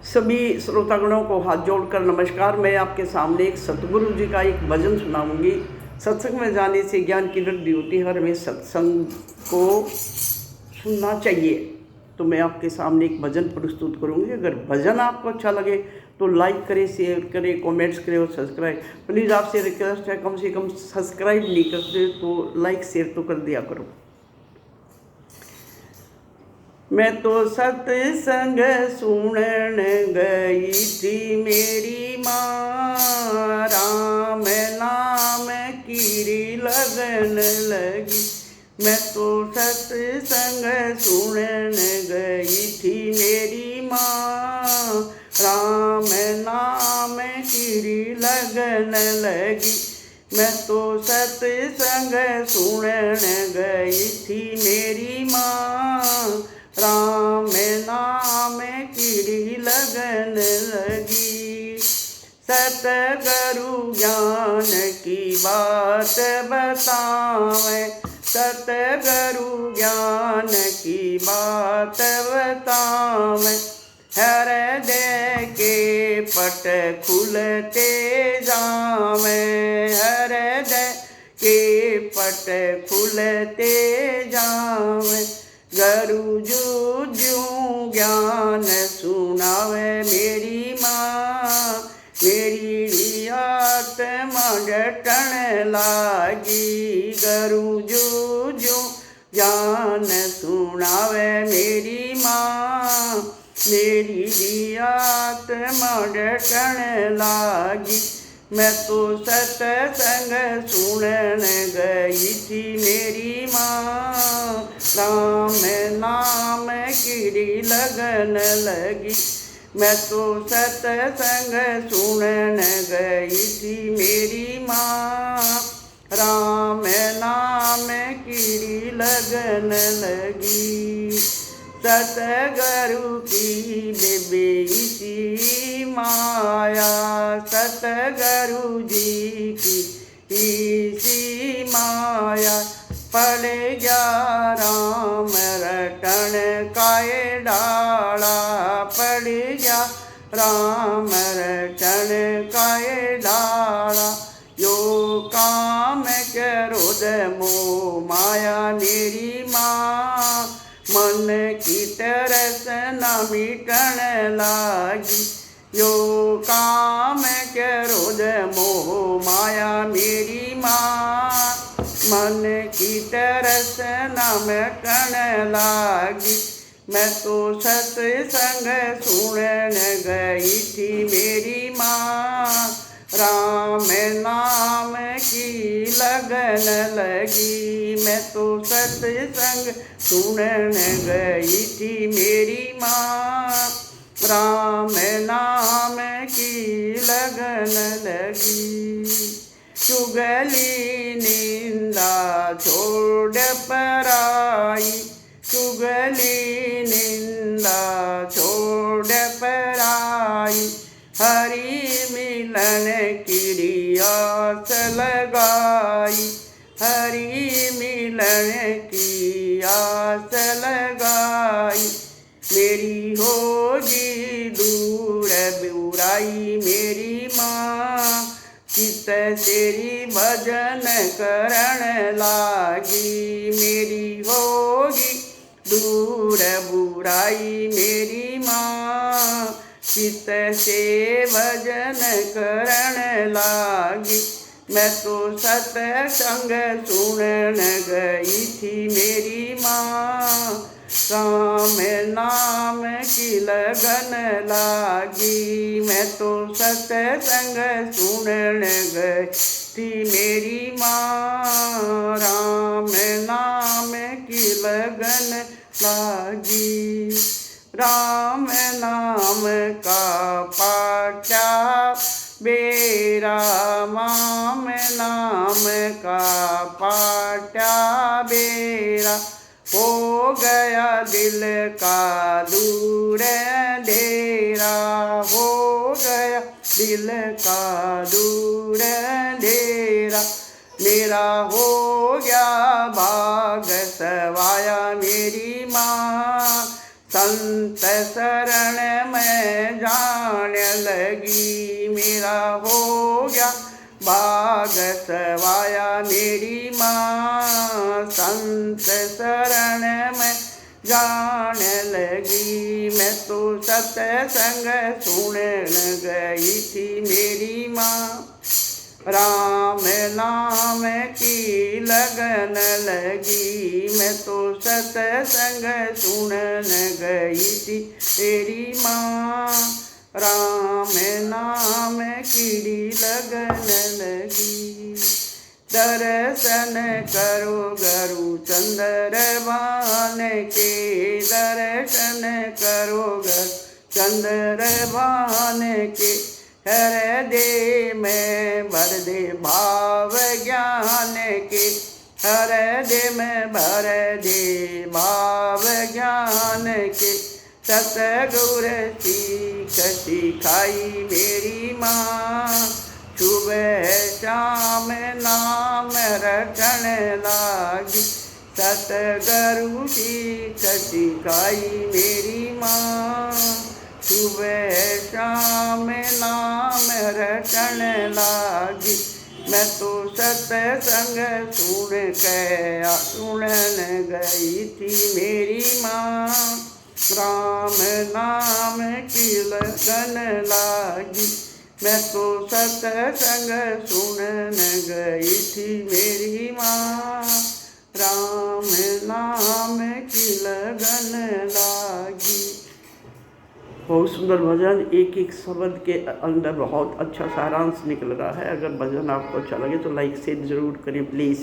सभी श्रोतागणों को हाथ जोड़कर नमस्कार। मैं आपके सामने एक सतगुरु जी का एक भजन सुनाऊंगी। सत्संग में जाने से ज्ञान की वृद्धि होती है, हमें सत्संग को सुनना चाहिए। तो मैं आपके सामने एक भजन प्रस्तुत करूंगी। अगर भजन आपको अच्छा लगे तो लाइक करें, शेयर करें, कमेंट्स करें और सब्सक्राइब। प्लीज़ आपसे रिक्वेस्ट है, कम से कम सब्सक्राइब नहीं करते तो लाइक शेयर तो कर दिया करो। मैं तो सत्संग सुनन गई थी मेरी माँ, राम नाम की लगन लगी। मैं तो सत्संग सुनन गई थी मेरी माँ, राम नाम की लगन लगी। मैं तो सत्संग सुनन गई थी मेरी माँ, राम नाम की लगन लगी। सतगुरु ज्ञान की बात बतावे, सतगुरु ज्ञान की बात बतावे। हृदय के पट खुलते जावे, हृदय के पट खुलते जावे। गुरु जो ज्ञान सुनावे मेरी माँ, मेरी आत्मा डटन लागी। गुरु जो ज्ञान सुनावे मेरी माँ, मेरी आत्मा डटन लागी। मैं तो सत्संग सुनन गई थी मेरी माँ, राम नाम की लगन लगी। मैं तो सत्संग सुनन गई थी मेरी माँ, राम नाम की लगन लगी। सतगुरु की बेबी माया, सतगुरु जी की सी माया। पड़ गया राम रटन काए डाला, पड़ गया राम रटन काए डाला। यो काम क्रोध मोह माया मेरी माँ, मन की तरस न मिटन लागी। यो काम क्रोध मोह माया मेरी माँ, मन की तरस न मिटन लागी। मैं तो सत्संग सुनन गई थी मेरी माँ, राम नाम की लगन लगी। मैं तो सत्संग सुनन गई थी मेरी माँ, राम नाम की लगन लगी। चुगली निंदा छोड़ पराई, चुगली निंदा छोड़ पराई। हरि मिलन की आस लगाई, हरि मिलन की आस लगाई। मेरी होगी दूर बुराई मेरी माँ, चित तेरी भजन करण लागी। मेरी होगी दूर बुराई मेरी माँ, चित से भजन करण लागी। मैं तो सत्संग सुनन गई थी मेरी माँ, राम नाम की लगन लागी। मैं तो सत्संग सुनन गई थी मेरी माँ, राम नाम की लगन लागी। राम नाम का पाठा बेरा, राम नाम का पाठा बेरा। हो गया दिल का दूर डेरा, हो गया दिल का दूर डेरा। मेरा हो गया भाग सवाया मेरी माँ, संत शरण में जाने लगी, मेरा हो गया भाग सवाया मेरी माँ। संत शरण में जाने लगी, मैं तो सत्संग सुनने गई थी मेरी माँ। राम नाम की लगन लगी, मैं तो सत्संग सुनने गई थी तेरी माँ। राम नाम की लगन लगी, दर्शन करो गुरु चंद्रभान के, दर्शन करो गुरु चंद्रभान के। हृदय में भर दे भाव ज्ञान के, हृदय में भर दे भाव ज्ञान के। सतगुर सीख सिखाई मेरी माँ, सुबह शाम नाम रटन लागी। सतगुरु सीख सिखाई मेरी माँ, सुबह शाम नाम रटन लागी। मैं तो सत्संग सुनन गई थी मेरी माँ। राम नाम की लगन लागी, मैं तो सत्संग सुनन गई थी मेरी माँ। राम नाम की लगन लागी। बहुत सुंदर भजन, एक एक शब्द के अंदर बहुत अच्छा सारांश निकल रहा है। अगर भजन आपको अच्छा लगे तो लाइक शेयर ज़रूर करें प्लीज़।